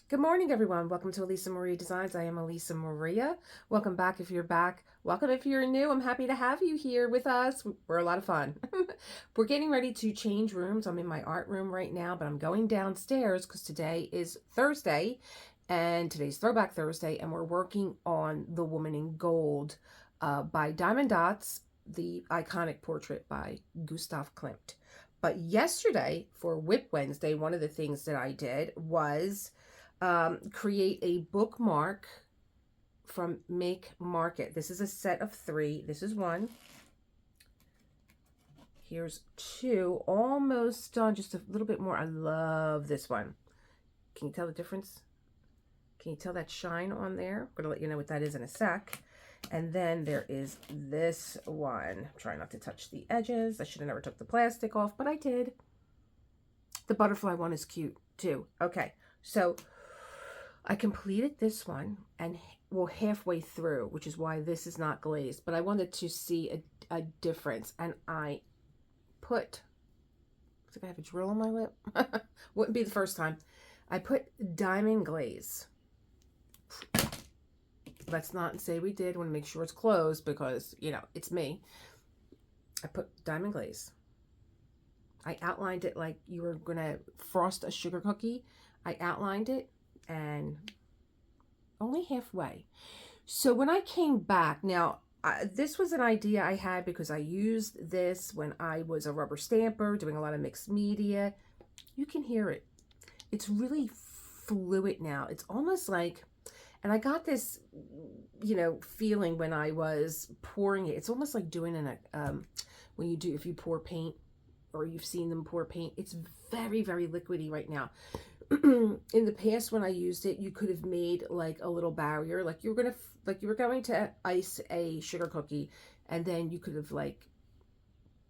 Good morning, everyone. Welcome to Elisa Maria Designs. I am Elisa Maria. Welcome back if you're back. Welcome if you're new. I'm happy to have you here with us. We're a lot of fun. We're getting ready to change rooms. I'm in my art room right now, but I'm going downstairs because today is Thursday and today's Throwback Thursday, and we're working on The Woman in Gold by Diamond Dots, the iconic portrait by Gustav Klimt. But yesterday, for Whip Wednesday, one of the things that I did was create a bookmark from Makemarket. This is a set of 3. This is 1. Here's 2. Almost done. Just a little bit more. I love this one. Can you tell the difference? Can you tell that shine on there? I'm going to let you know what that is in a sec. And then there is this one. Try not to touch the edges. I should have never took the plastic off, but I did. The butterfly one is cute too. Okay, so I completed this one and halfway through, which is why this is not glazed, but I wanted to see a difference. And I put, looks like I have a drill on my lip. Wouldn't be the first time. I put diamond glaze. Let's not say we did. I want to make sure it's closed because, you know, it's me. I put diamond glaze. I outlined it like you were going to frost a sugar cookie. I outlined it and only halfway. So when I came back, now this was an idea I had because I used this when I was a rubber stamper doing a lot of mixed media. You can hear it. It's really fluid now. It's almost like, and I got this, you know, feeling when I was pouring it. It's almost like doing when you do, if you pour paint, or you've seen them pour paint. It's very, very liquidy right now. In the past, when I used it, you could have made like a little barrier, like you were going to ice a sugar cookie, and then you could have like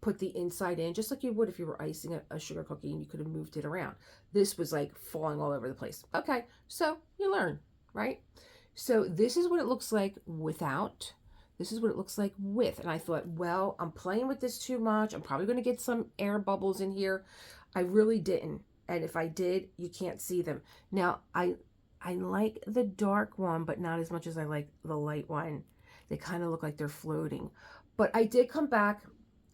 put the inside in, just like you would if you were icing a sugar cookie, and you could have moved it around. This was like falling all over the place. Okay, so you learn, right? So this is what it looks like without. This is what it looks like with. And I thought, well, I'm playing with this too much. I'm probably going to get some air bubbles in here. I really didn't. And if I did, you can't see them. Now, I like the dark one, but not as much as I like the light one. They kind of look like they're floating. But I did come back.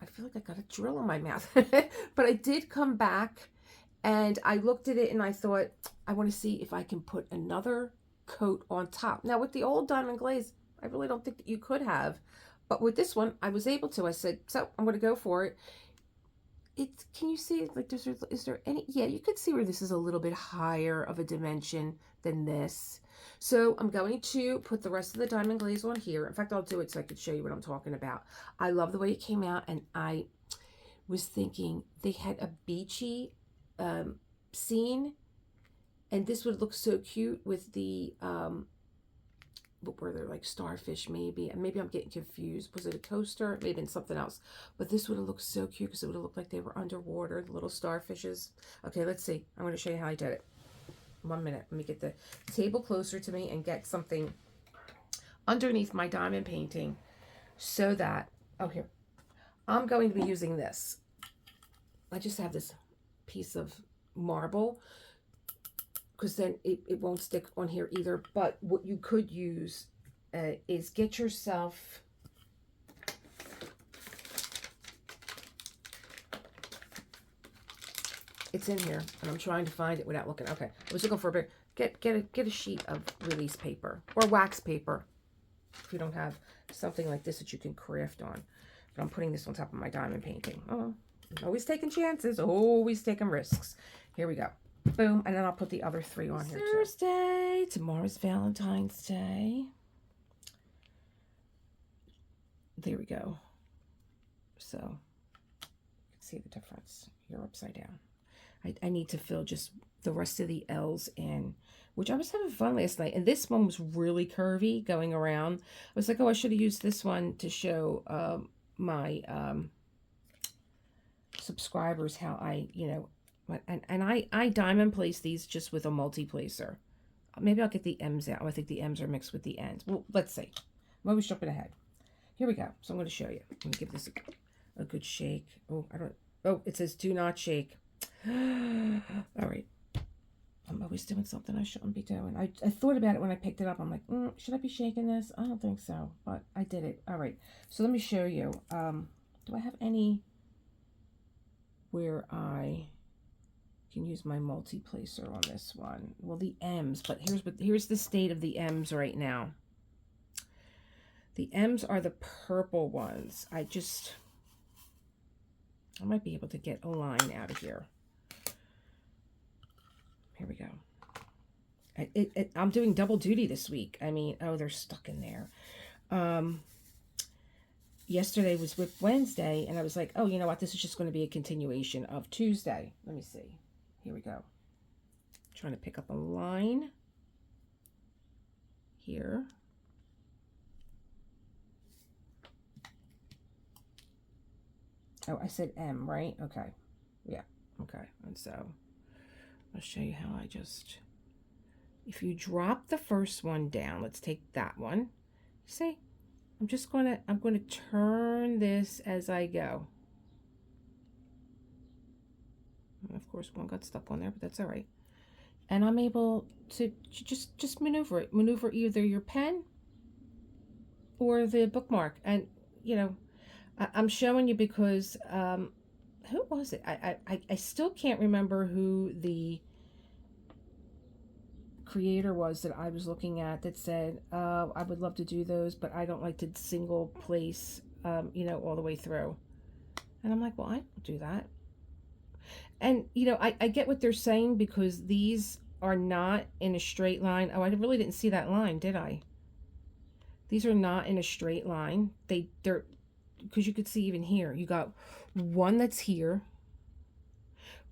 I feel like I got a drill in my mouth. But I did come back and I looked at it and I thought, I want to see if I can put another coat on top. Now, with the old diamond glaze, I really don't think that you could have, but with this one, I was able to. I said, so I'm going to go for it. Can you see, like, is there any, yeah, you could see where this is a little bit higher of a dimension than this. So I'm going to put the rest of the diamond glaze on here. In fact, I'll do it so I could show you what I'm talking about. I love the way it came out, and I was thinking they had a beachy scene, and this would look so cute with the what were there, like starfish maybe? And maybe I'm getting confused. Was it a coaster? Maybe in something else. But this would have looked so cute because it would have looked like they were underwater, the little starfishes. Okay, let's see. I'm going to show you how I did it. 1 minute. Let me get the table closer to me and get something underneath my diamond painting so that, oh, here. I'm going to be using this. I just have this piece of marble, because then it won't stick on here either. But what you could use is get yourself it's in here, and I'm trying to find it without looking. Okay, I was looking for a bit. Get a sheet of release paper or wax paper if you don't have something like this that you can craft on. But I'm putting this on top of my diamond painting. Oh, always taking chances, always taking risks. Here we go. Boom, and then I'll put the other 3 on here too. Thursday. Tomorrow's Valentine's Day. There we go. So you can see the difference. You're upside down. I need to fill just the rest of the L's in, which I was having fun last night. And this one was really curvy going around. I was like, oh, I should have used this one to show my subscribers how I, you know, and I diamond place these just with a multi-placer. Maybe I'll get the M's out. Oh, I think the M's are mixed with the N's. Well, let's see. I'm always jumping ahead. Here we go. So I'm going to show you. I'm going to give this a good shake. Oh, it says do not shake. All right. I'm always doing something I shouldn't be doing. I thought about it when I picked it up. I'm like, should I be shaking this? I don't think so, but I did it. All right, so let me show you. Do I have any where I can use my multi-placer on this one? Well, the M's, but here's the state of the M's right now. The M's are the purple ones. I might be able to get a line out of here. Here we go. I'm doing double duty this week. I mean, oh, they're stuck in there. Yesterday was with Wednesday, and I was like, oh, you know what? This is just going to be a continuation of Tuesday. Let me see. Here we go. Trying to pick up a line here. Oh, I said M, right? Okay. Yeah. Okay. And so I'll show you how I just, if you drop the first one down, let's take that one. See, I'm going to turn this as I go. And of course, one got stuck on there, but that's all right. And I'm able to just maneuver it. Maneuver either your pen or the bookmark. And, you know, I'm showing you because, who was it? I still can't remember who the creator was that I was looking at that said, I would love to do those, but I don't like to single place, you know, all the way through. And I'm like, well, I don't do that. And, you know, I get what they're saying because these are not in a straight line. Oh, I really didn't see that line, did I? These are not in a straight line. They're, because you could see even here, you got one that's here,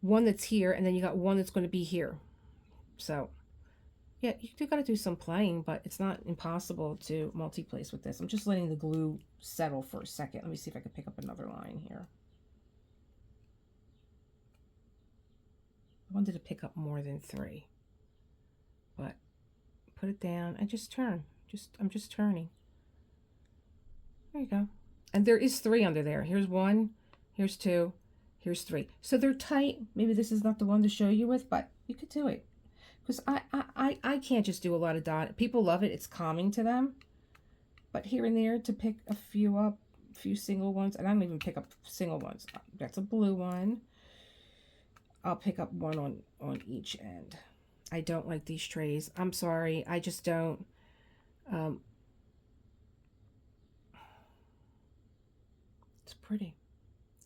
one that's here, and then you got one that's going to be here. So, yeah, you do got to do some playing, but it's not impossible to multi-place with this. I'm just letting the glue settle for a second. Let me see if I can pick up another line here. I wanted to pick up more than 3, but put it down and just turn. I'm just turning. There you go. And there is 3 under there. Here's 1, here's 2, here's 3. So they're tight. Maybe this is not the one to show you with, but you could do it. Because I can't just do a lot of dot. People love it. It's calming to them. But here and there to pick a few up, a few single ones. And I don't even pick up single ones. That's a blue one. I'll pick up one on each end. I don't like these trays. I'm sorry. I just don't. It's pretty.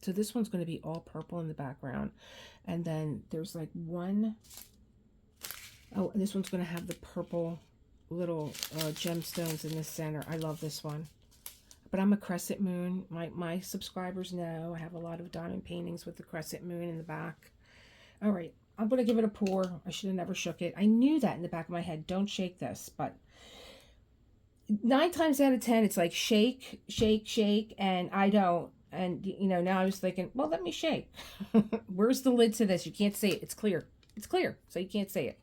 So this one's going to be all purple in the background. And then there's like one. Oh, and this one's going to have the purple little gemstones in the center. I love this one. But I'm a crescent moon. My subscribers know I have a lot of diamond paintings with the crescent moon in the back. All right, I'm going to give it a pour. I should have never shook it. I knew that in the back of my head. Don't shake this. But 9 times out of 10, it's like shake, shake, shake, and I don't. And, you know, now I was thinking, well, let me shake. Where's the lid to this? You can't see it. It's clear. It's clear, so you can't see it.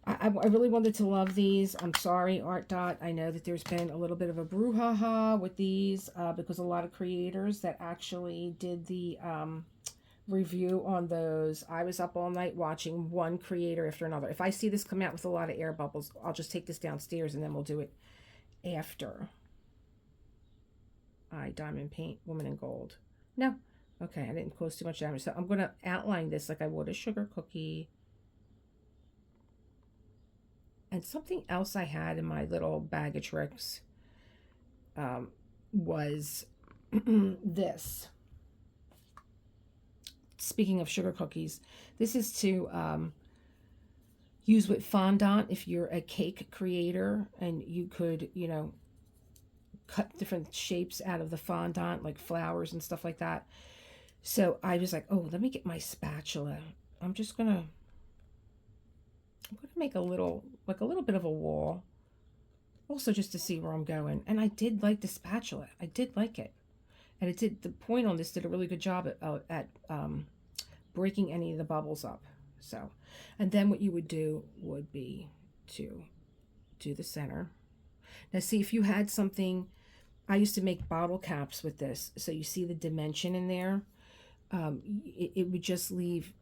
I really wanted to love these. I'm sorry, Art Dot. I know that there's been a little bit of a brouhaha with these because a lot of creators that actually did the review on those. I was up all night watching one creator after another. If I see this come out with a lot of air bubbles, I'll just take this downstairs and then we'll do it after I diamond paint Woman in Gold. No. Okay, I didn't close too much damage. So I'm going to outline this like I would a sugar cookie. And something else I had in my little bag of tricks was this. Speaking of sugar cookies, this is to use with fondant if you're a cake creator and you could, you know, cut different shapes out of the fondant, like flowers and stuff like that. So I was like, oh, let me get my spatula. I'm going to make a little bit of a wall, also just to see where I'm going. And I did like the spatula. I did like it. And the point on this did a really good job at breaking any of the bubbles up. So, and then what you would do would be to do the center. Now see, if you had something, I used to make bottle caps with this. So you see the dimension in there. It would just leave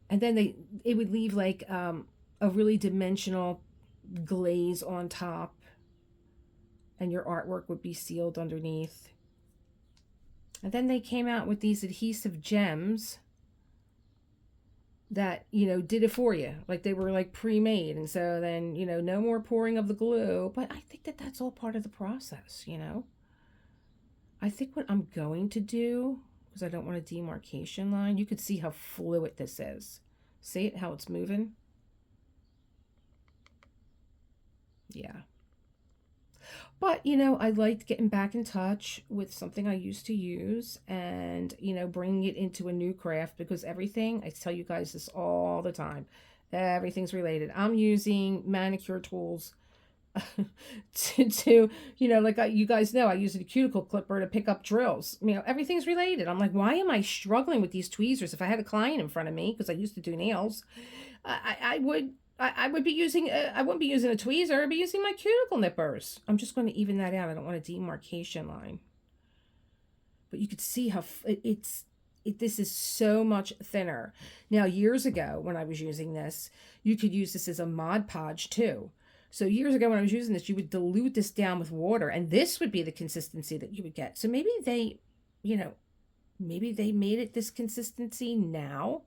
And then it would leave like a really dimensional glaze on top, and your artwork would be sealed underneath. And then they came out with these adhesive gems that, you know, did it for you. Like they were like pre-made. And so then, you know, no more pouring of the glue. But I think that that's all part of the process, you know. I think what I'm going to do, because I don't want a demarcation line, you could see how fluid this is. See it, how it's moving? Yeah. But, you know, I liked getting back in touch with something I used to use and, you know, bringing it into a new craft, because everything, I tell you guys this all the time, everything's related. I'm using manicure tools to you know, like you guys know, I use a cuticle clipper to pick up drills. You know, everything's related. I'm like, why am I struggling with these tweezers? If I had a client in front of me, because I used to do nails, I would I would be using I wouldn't be using a tweezer. I'd be using my cuticle nippers. I'm just going to even that out. I don't want a demarcation line. But you could see how this is so much thinner. Now, years ago when I was using this, you could use this as a Mod Podge too. So years ago when I was using this, you would dilute this down with water, and this would be the consistency that you would get. So maybe they, you know, maybe they made it this consistency now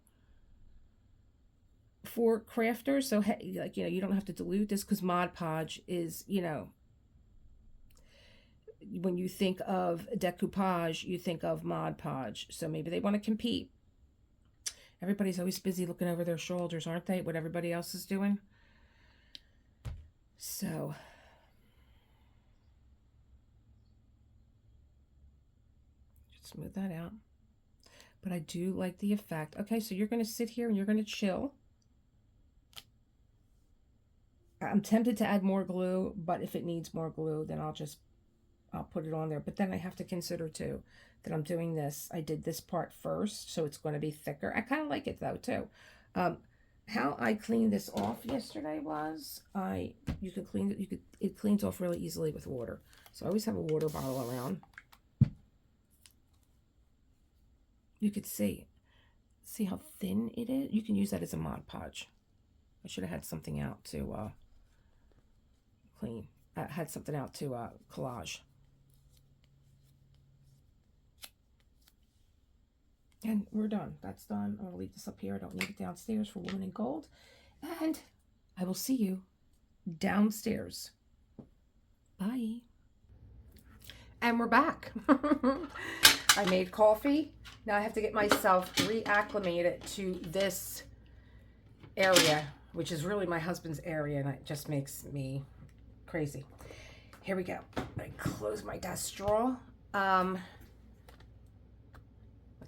for crafters. So, hey, like, you know, you don't have to dilute this, because Mod Podge is, you know, when you think of decoupage, you think of Mod Podge. So maybe they want to compete. Everybody's always busy looking over their shoulders, aren't they? What everybody else is doing. So just smooth that out. But I do like the effect. Okay, so you're going to sit here and you're going to chill. I'm tempted to add more glue, but if it needs more glue, then I'll put it on there. But then I have to consider too that I'm doing this. I did this part first, so it's going to be thicker. I kind of like it though too. How I cleaned this off yesterday was you could clean it. It cleans off really easily with water. So I always have a water bottle around. You could see how thin it is. You can use that as a Mod Podge. I should have had something out to clean. Had something out to collage. And we're done. That's done. I'm going to leave this up here. I don't need it downstairs for Woman in Gold. And I will see you downstairs. Bye. And we're back. I made coffee. Now I have to get myself reacclimated to this area, which is really my husband's area, and it just makes me crazy. Here we go. I close my desk drawer. Let's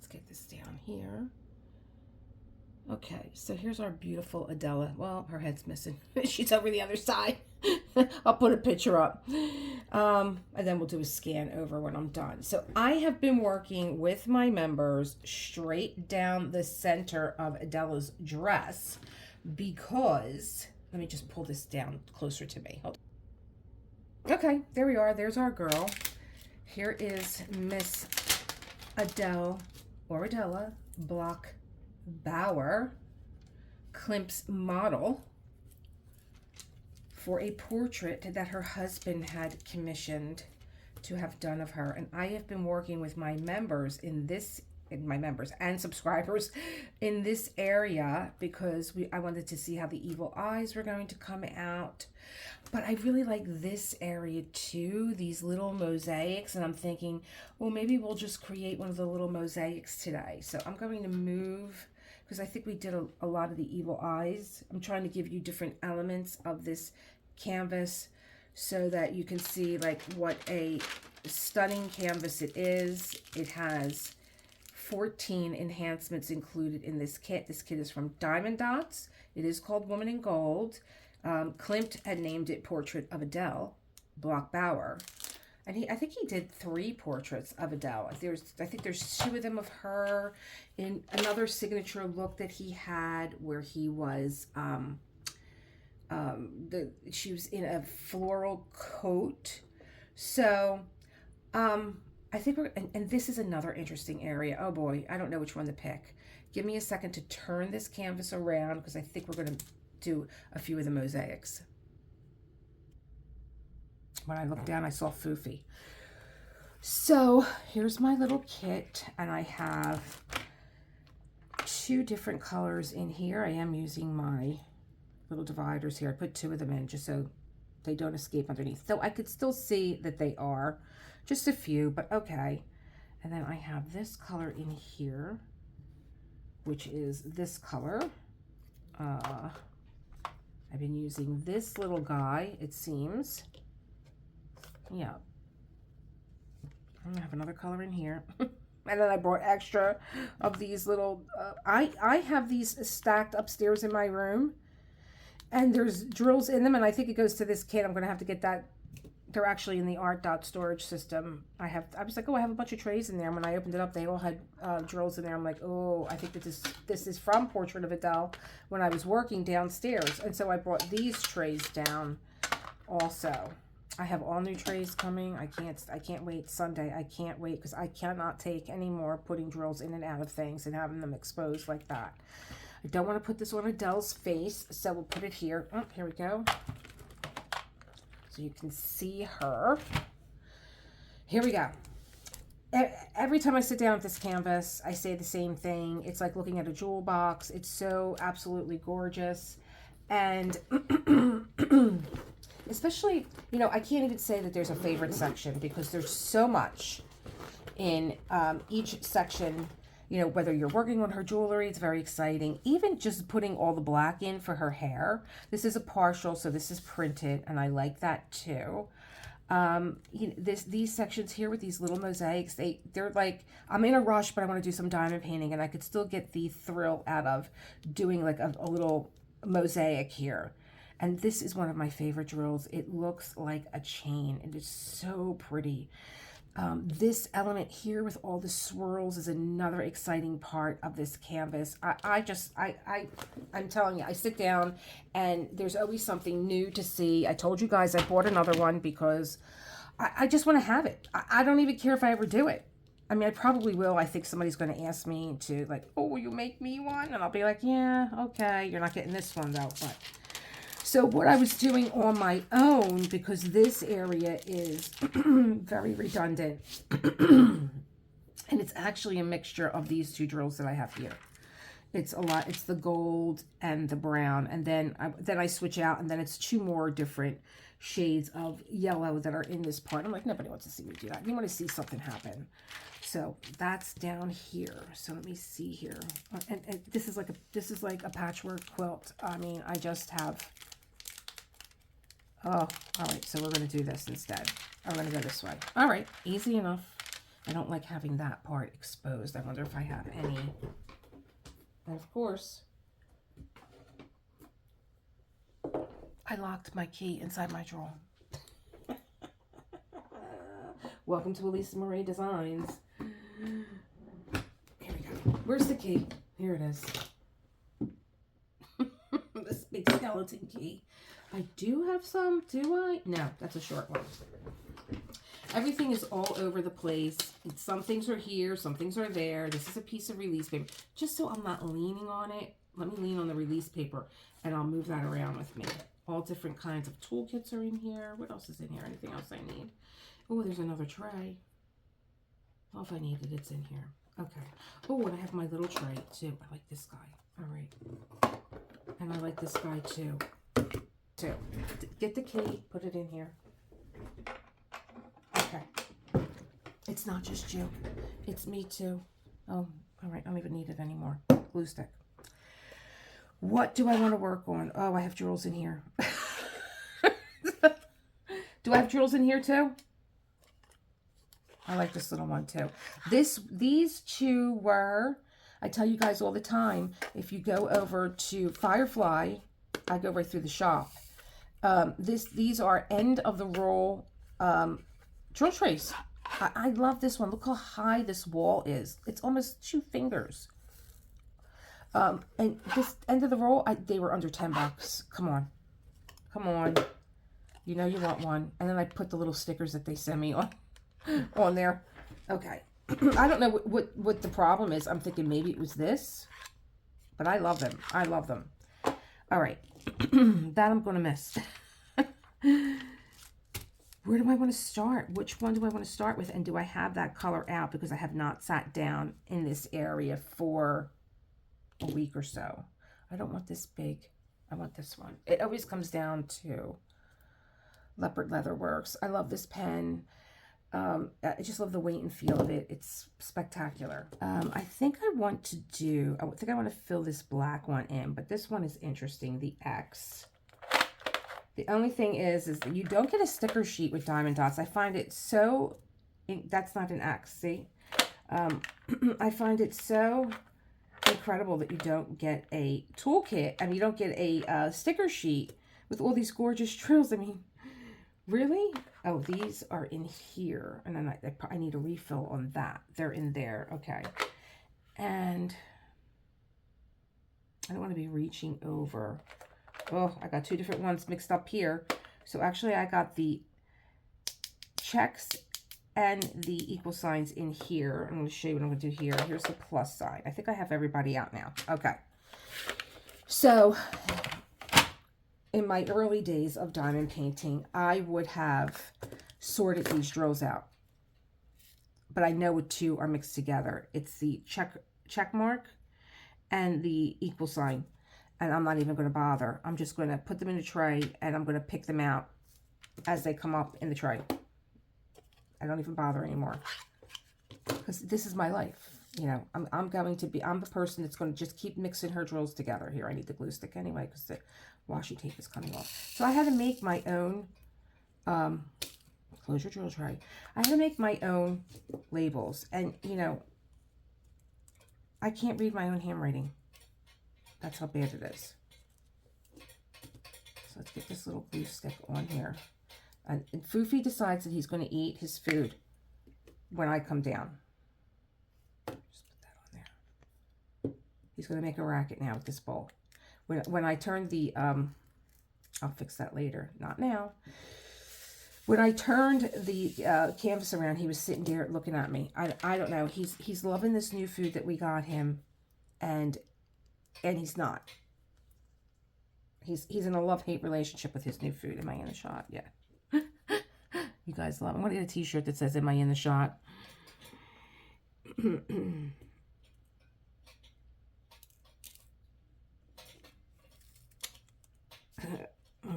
get this down here. Okay, so here's our beautiful Adela. Well, her head's missing. She's over the other side. I'll put a picture up. And then we'll do a scan over when I'm done. So I have been working with my members straight down the center of Adela's dress because, let me just pull this down closer to me. Hold on. Okay, there we are. There's our girl. Here is Miss Adele or Adela Block Bauer, Klimt's model, for a portrait that her husband had commissioned to have done of her. And I have been working with my members and subscribers in this area because I wanted to see how the evil eyes were going to come out. But I really like this area too, these little mosaics, and I'm thinking, well, maybe we'll just create one of the little mosaics today. So I'm going to move, because I think we did a lot of the evil eyes. I'm trying to give you different elements of this canvas so that you can see like what a stunning canvas it is. It has 14 enhancements included in this kit. This kit is from Diamond Dots. It is called Woman in Gold. Klimt had named it Portrait of Adele Block Bauer. And I think he did 3 portraits of Adele. I think there's 2 of them of her in another signature look that he had where he was, she was in a floral coat. So, I think and this is another interesting area. Oh boy, I don't know which one to pick. give me a second to turn this canvas around because I think we're going to do a few of the mosaics. When I looked down, I saw Foofy. So here's my little kit, and I have 2 different colors in here. I am using my little dividers here. I put 2 of them in just so they don't escape underneath. Though I could still see that they are. Just a few, but okay. And then I have this color in here, which is this color. I've been using this little guy, it seems. Yeah. I'm gonna have another color in here. And then I brought extra of these little, I have these stacked upstairs in my room. And there's drills in them, and I think it goes to this kit. I'm going to have to get that. They're actually in the art dot storage system. I was like, oh, I have a bunch of trays in there. And when I opened it up, they all had drills in there. I'm like, oh, I think that this is from Portrait of Adele when I was working downstairs. And so I brought these trays down also. I have all new trays coming. I can't wait. Sunday, I can't wait because I cannot take any more putting drills in and out of things and having them exposed like that. I don't want to put this on Adele's face, so we'll put it here. Oh, here we go. So you can see her. Here we go. Every time I sit down at this canvas, I say the same thing. It's like looking at a jewel box. It's so absolutely gorgeous. And especially, you know, I can't even say that there's a favorite section because there's so much in each section. You know, whether you're working on her jewelry, it's very exciting. Even just putting all the black in for her hair. This is a partial, so this is printed, and I like that too. You know, these sections here with these little mosaics, they're like, I'm in a rush, but I want to do some diamond painting, and I could still get the thrill out of doing like a little mosaic here. And this is one of my favorite drills. It looks like a chain, and it's so pretty. This element here with all the swirls is another exciting part of this canvas. I'm telling you, I sit down and there's always something new to see. I told you guys I bought another one because I just want to have it. I don't even care if I ever do it. I mean, I probably will. I think somebody's going to ask me to like, oh, will you make me one? And I'll be like, yeah, okay. You're not getting this one though, but... So what I was doing on my own, because this area is very redundant, and it's actually a mixture of these 2 drills that I have here. It's a lot. It's the gold and the brown, and then I switch out, and then it's 2 more different shades of yellow that are in this part. I'm like, nobody wants to see me do that. You want to see something happen. So that's down here. So let me see here, and this is like a patchwork quilt. I mean, I just have. Oh, all right, so we're going to do this instead. I'm going to go this way. All right, easy enough. I don't like having that part exposed. I wonder if I have any. And of course, I locked my key inside my drawer. Welcome to Elisa Marie Designs. Here we go. Where's the key? Here it is. This big skeleton key. I do have some, do I? No, that's a short one. Everything is all over the place. Some things are here, some things are there. This is a piece of release paper. Just so I'm not leaning on it, let me lean on the release paper and I'll move that around with me. All different kinds of toolkits are in here. What else is in here? Anything else I need? Oh, there's another tray. Well, if I need it, it's in here. Okay. Oh, and I have my little tray too. I like this guy. All right. And I like this guy too. Get the key, put it in here. Okay. It's not just you. It's me too. Oh, all right. I don't even need it anymore. Glue stick. What do I want to work on? Oh, I have drills in here. Do I have drills in here too? I like this little one too. These 2 were, I tell you guys all the time, if you go over to Firefly, I go right through the shop. These are end of the roll drill trays. I love this one. Look how high this wall is. It's almost 2 fingers. And this end of the roll, they were under $10. Come on. Come on. You know you want one. And then I put the little stickers that they send me on there. Okay. I don't know what the problem is. I'm thinking maybe it was this. but I love them. I love them. All right. That I'm going to miss. Where do I want to start? Which one do I want to start with? And do I have that color out? Because I have not sat down in this area for a week or so. I don't want this big. I want this one. It always comes down to Leopard Leather Works. I love this pen. I just love the weight and feel of it. It's spectacular. I think I want to fill this black one in, but this one is interesting, the X. The only thing is that you don't get a sticker sheet with diamond dots. I find it so, that's not an X, see? I find it so incredible that you don't get a toolkit, and you don't get a sticker sheet with all these gorgeous trills. I mean, really? Oh, these are in here, and then I need a refill on that. They're in there, okay. And I don't want to be reaching over. Oh, I got two different ones mixed up here. So actually I got the checks and the equal signs in here. I'm going to show you what I'm going to do here. Here's the plus sign. I think I have everybody out now. Okay. So in my early days of diamond painting, I would have sorted these drills out. But I know what two are mixed together. It's the check mark and the equal sign. And I'm not even going to bother. I'm just going to put them in a tray, and I'm going to pick them out as they come up in the tray. I don't even bother anymore, because this is my life. You know, I'm the person that's going to just keep mixing her drills together. Here, I need the glue stick anyway, because the washi tape is coming off. So I had to make my own, close your drill tray. I had to make my own labels. And, you know, I can't read my own handwriting. That's how bad it is. So let's get this little glue stick on here. And Foofy decides that he's going to eat his food when I come down. Just put that on there. He's going to make a racket now with this bowl. When I turn the, I'll fix that later, not now. When I turned the canvas around, he was sitting there looking at me. I don't know. He's loving this new food that we got him, and he's not. He's in a love-hate relationship with his new food. Am I in the shot? Yeah. You guys love it. I'm going to get a t-shirt that says, am I in the shot? Oh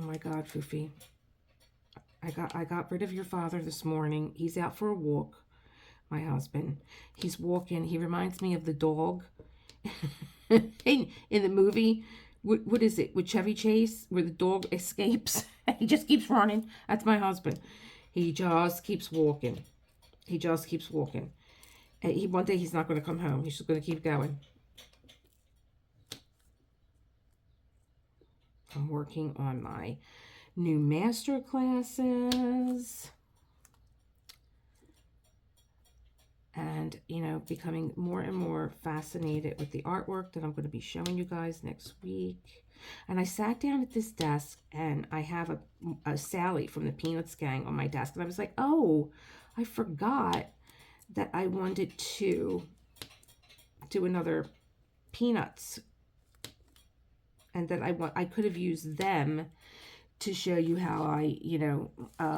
my God, Foofy. I got rid of your father this morning. He's out for a walk, my husband. He's walking. He reminds me of the dog in the movie. What is it, with Chevy Chase, where the dog escapes? He just keeps running. That's my husband. He just keeps walking. He just keeps walking. And one day he's not going to come home. He's just going to keep going. I'm working on my new master classes. And, you know, becoming more and more fascinated with the artwork that I'm going to be showing you guys next week. And I sat down at this desk, and I have a Sally from the Peanuts gang on my desk. And I was like, oh, I forgot that I wanted to do another Peanuts. And that I could have used them to show you how I, you know,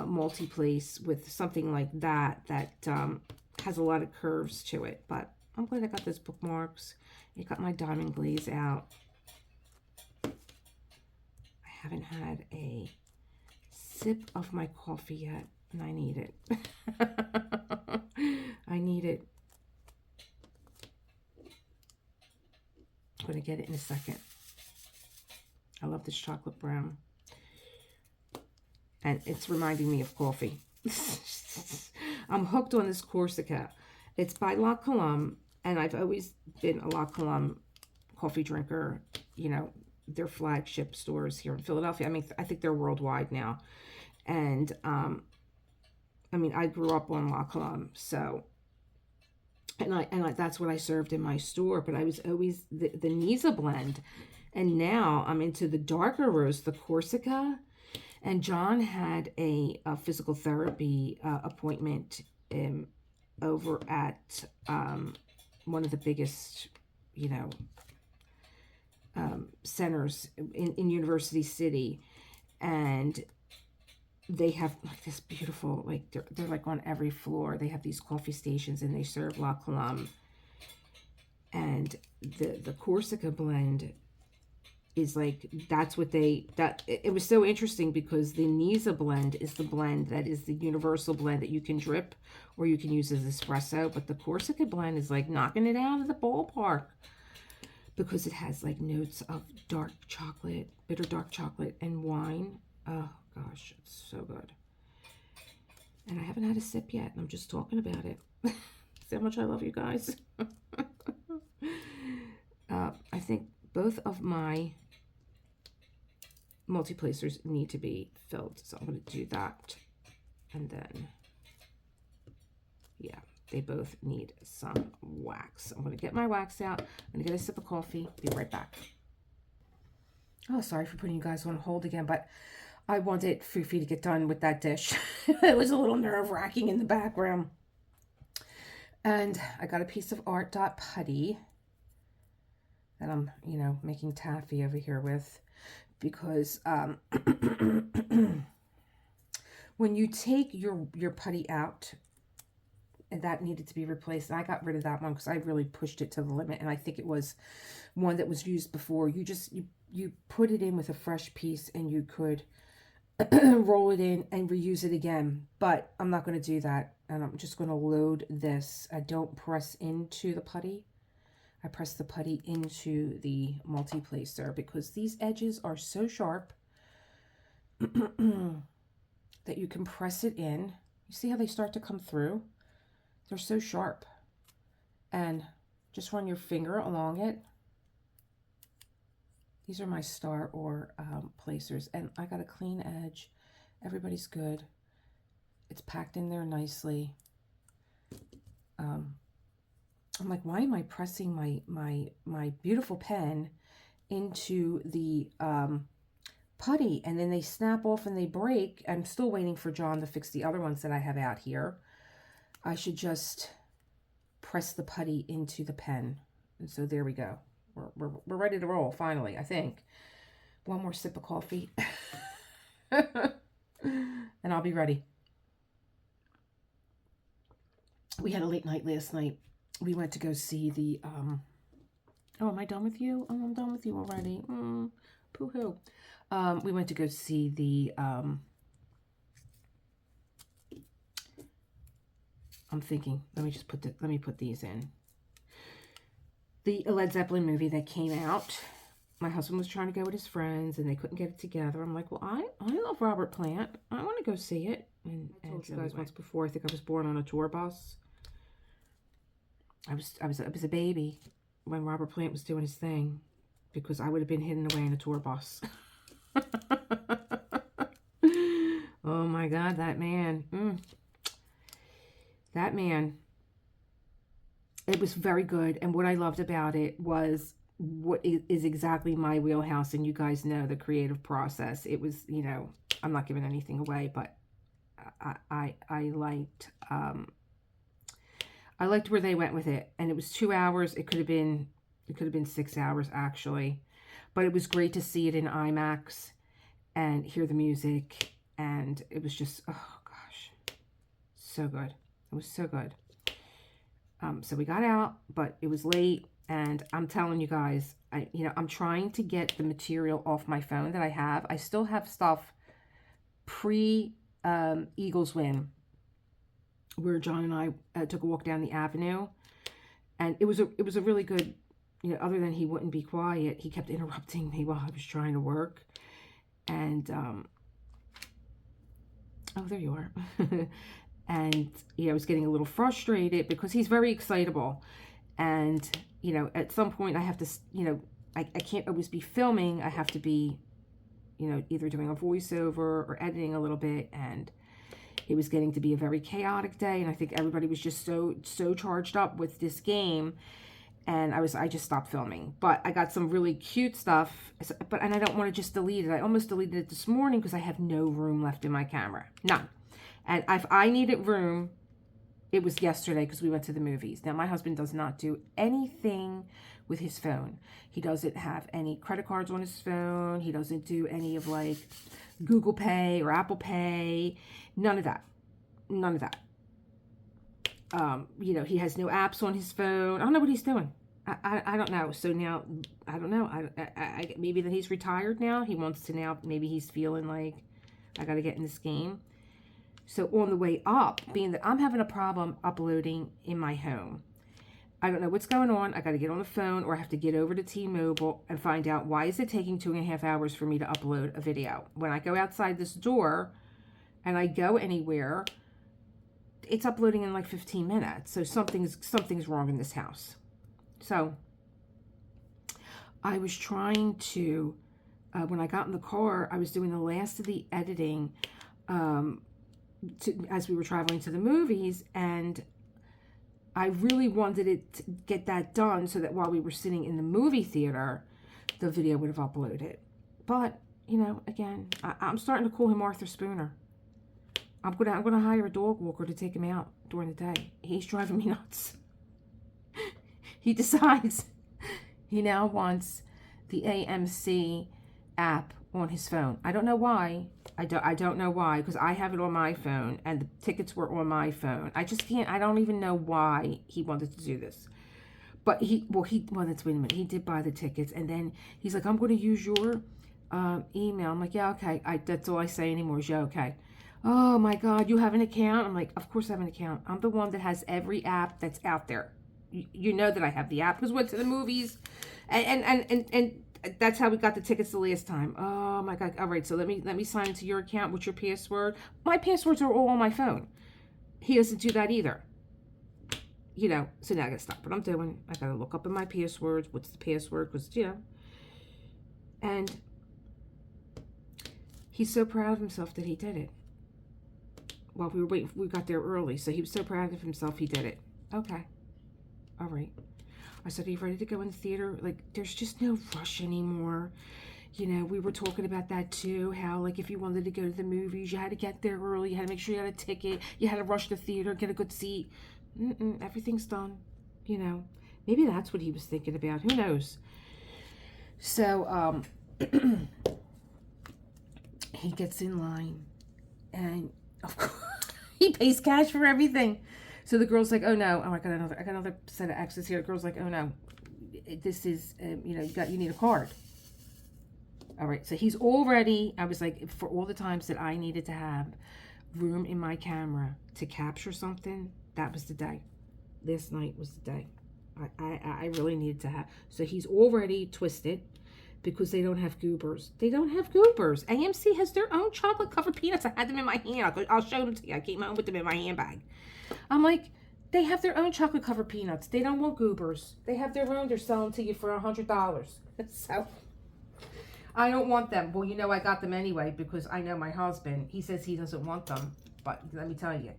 multi-place with something like that has a lot of curves to it. But I'm glad I got those bookmarks. I got my diamond glaze out. I haven't had a sip of my coffee yet, and I need it. I need it. I'm going to get it in a second. I love this chocolate brown. And it's reminding me of coffee. I'm hooked on this Corsica. It's by La Colombe, and I've always been a La Colombe coffee drinker. You know, their flagship stores here in Philadelphia. I mean, I think they're worldwide now. And, I mean, I grew up on La Colombe, so, and that's what I served in my store. But I was always the Nisa blend. And now I'm into the darker roast, the Corsica. And John had a physical therapy appointment over at one of the biggest, you know, centers in University City, and they have like this beautiful, like they're like on every floor. They have these coffee stations, and they serve La Colombe. And the Corsica blend is like, that's what it was so interesting, because the Nisa blend is the blend that is the universal blend that you can drip or you can use as espresso. But the Corsica blend is like knocking it out of the ballpark, because it has like notes of dark chocolate, bitter dark chocolate, and wine. Oh gosh, it's so good. And I haven't had a sip yet, and I'm just talking about it. See how much I love you guys. I think both of my multi-placers need to be filled, so I'm going to do that. And then, yeah, they both need some wax. I'm going to get my wax out. I'm going to get a sip of coffee. Be right back. Oh, sorry for putting you guys on hold again, but I wanted Fufi to get done with that dish. It was a little nerve-wracking in the background. And I got a piece of art dot putty that I'm, making taffy over here with, because when you take your putty out, and that needed to be replaced, and I got rid of that one because I really pushed it to the limit, and I think it was one that was used before. You put it in with a fresh piece, and you could roll it in and reuse it again, but I'm not going to do that, and I'm just going to load this. I don't press into the putty. I press the putty into the multi-placer, because these edges are so sharp that you can press it in. You see how they start to come through? They're so sharp. And just run your finger along it. These are my star or placers, and I got a clean edge. Everybody's good. It's packed in there nicely. I'm like, why am I pressing my beautiful pen into the putty, and then they snap off and they break? I'm still waiting for John to fix the other ones that I have out here. I should just press the putty into the pen. And so there we go. We're ready to roll, finally, I think. One more sip of coffee. And I'll be ready. We had a late night last night. We went to go see the, oh, am I done with you? Oh, I'm done with you already. Poo-hoo. We went to go see the, I'm thinking, let me put these in. The Led Zeppelin movie that came out. My husband was trying to go with his friends, and they couldn't get it together. I'm like, well, I love Robert Plant. I want to go see it. And I told you guys once before, I think I was born on a tour bus. I was a baby when Robert Plant was doing his thing, because I would have been hidden away in a tour bus. Oh my God, that man. That man. It was very good, and what I loved about it was what is exactly my wheelhouse, and you guys know the creative process. It was, I'm not giving anything away, but I liked where they went with it, and it was 2 hours. It could have been 6 hours actually, but it was great to see it in IMAX and hear the music, and it was just, oh gosh, so good. It was so good. So we got out, but it was late, and I'm telling you guys, I'm trying to get the material off my phone that I have. I still have stuff pre Eagles win, where John and I took a walk down the avenue, and it was a really good, other than he wouldn't be quiet, he kept interrupting me while I was trying to work, and oh, there you are. And I was getting a little frustrated because he's very excitable, and at some point I have to, I can't always be filming. I have to be, either doing a voiceover or editing a little bit, and it was getting to be a very chaotic day, and I think everybody was just so charged up with this game, and I just stopped filming. But I got some really cute stuff, and I don't want to just delete it. I almost deleted it this morning because I have no room left in my camera, none. And if I needed room, it was yesterday, because we went to the movies. Now, my husband does not do anything with his phone. He doesn't have any credit cards on his phone. He doesn't do any of like Google Pay or Apple Pay. None of that. None of that. You know, he has no apps on his phone. I don't know what he's doing. I don't know. So now, I don't know. I maybe that he's retired now. He wants to now, maybe he's feeling like, I got to get in this game. So on the way up, being that I'm having a problem uploading in my home, I don't know what's going on. I got to get on the phone, or I have to get over to T-Mobile and find out why is it taking 2.5 hours for me to upload a video. When I go outside this door and I go anywhere, it's uploading in like 15 minutes. So something's wrong in this house. So I was trying to, when I got in the car, I was doing the last of the editing as we were traveling to the movies, and I really wanted it to get that done so that while we were sitting in the movie theater, the video would have uploaded. But, you know, again, I'm starting to call him Arthur Spooner. I'm gonna hire a dog walker to take him out during the day. He's driving me nuts. He decides he now wants the AMC app on his phone. I don't know why. I don't know why, because I have it on my phone and the tickets were on my phone. I just can't. I don't even know why he wanted to do this. But well, wait a minute. He did buy the tickets, and then he's like, I'm going to use your email. I'm like, yeah, okay. That's all I say anymore is yeah, okay. Oh my God, you have an account? I'm like, of course I have an account. I'm the one that has every app that's out there. You know that I have the app because we went to the movies, and that's how we got the tickets the last time. Oh my God! All right, so let me sign into your account. What's your password? My passwords are all on my phone. He doesn't do that either. You know, so now I gotta stop what I'm doing. I gotta look up in my passwords. What's the password? Because you know, and he's so proud of himself that he did it. Well, we were waiting. We got there early, so he was so proud of himself he did it. Okay. All right. I said, are you ready to go in the theater? Like, there's just no rush anymore. You know, we were talking about that too, how, like, if you wanted to go to the movies, you had to get there early. You had to make sure you had a ticket. You had to rush the theater, get a good seat. Everything's done. You know, maybe that's what he was thinking about. Who knows? So, he gets in line, and, of course, he pays cash for everything. So the girl's like, oh no, I got another set of X's here. The girl's like, oh no, this is, you know, you need a card. All right, so he's already, I was like, for all the times that I needed to have room in my camera to capture something, that was the day. Last night was the day. I really needed to have, so he's already twisted because they don't have goobers. They don't have goobers. AMC has their own chocolate covered peanuts. I had them in my hand. I'll show them to you. I came home with them in my handbag. I'm like, they have their own chocolate covered peanuts. They don't want goobers. They have their own. They're selling to you for $100. So I don't want them. Well, you know, I got them anyway because I know my husband. He says he doesn't want them. But let me tell you,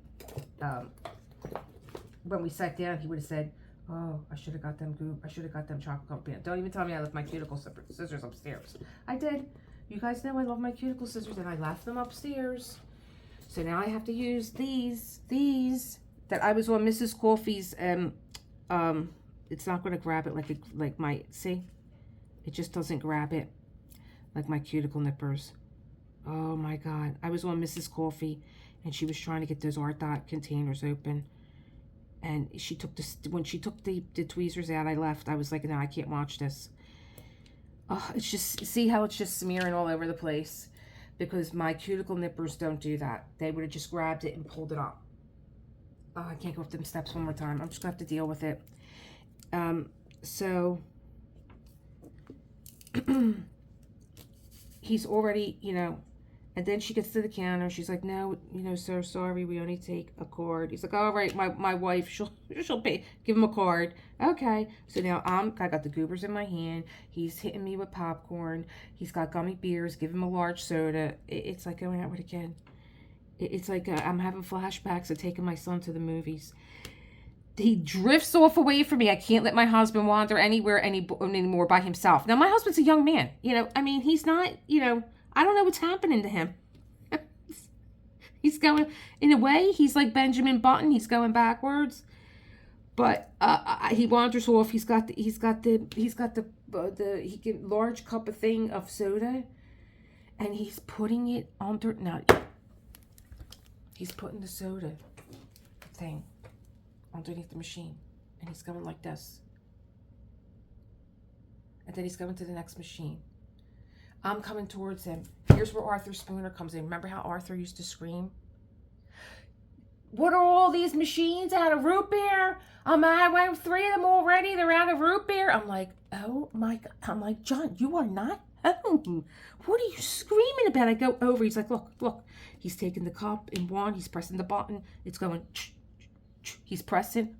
when we sat down, he would have said, oh, I should have got them chocolate covered peanuts. Don't even tell me I left my cuticle scissors upstairs. I did. You guys know I love my cuticle scissors, and I left them upstairs. So now I have to use these that I was on Mrs. Coffee's, it's not going to grab it like my, see? It just doesn't grab it like my cuticle nippers. Oh my God. I was on Mrs. Coffee, and she was trying to get those Art Dot containers open. And she took when she took the tweezers out, I left. I was like, no, I can't watch this. Oh, it's just, see how it's just smearing all over the place? Because my cuticle nippers don't do that. They would have just grabbed it and pulled it up. Oh, I can't go up them steps one more time. I'm just going to have to deal with it. So, he's already, you know, and then she gets to the counter. She's like, no, you know, sir, sorry, we only take a card. He's like, all right, my wife, she'll pay. Give him a card. Okay. So now I got the goobers in my hand. He's hitting me with popcorn. He's got gummy bears. Give him a large soda. It's like going out with a kid. It's like I'm having flashbacks of taking my son to the movies. He drifts off away from me. I can't let my husband wander anywhere anymore by himself. Now, my husband's a young man. You know, I mean, he's not, you know, I don't know what's happening to him. He's going, in a way, he's like Benjamin Button. He's going backwards. But he wanders off. He get large cup of thing of soda, and he's putting it under. Now he's putting the soda thing underneath the machine, and he's going like this, and then he's going to the next machine. I'm coming towards him. Here's where Arthur Spooner comes in. Remember how Arthur used to scream? What are all these machines out of root beer? I went 3 of them already. They're out of root beer. I'm like, oh my God. I'm like, John, you are not home. What are you screaming about? I go over. He's like, look. He's taking the cup in one. He's pressing the button. It's going. He's pressing.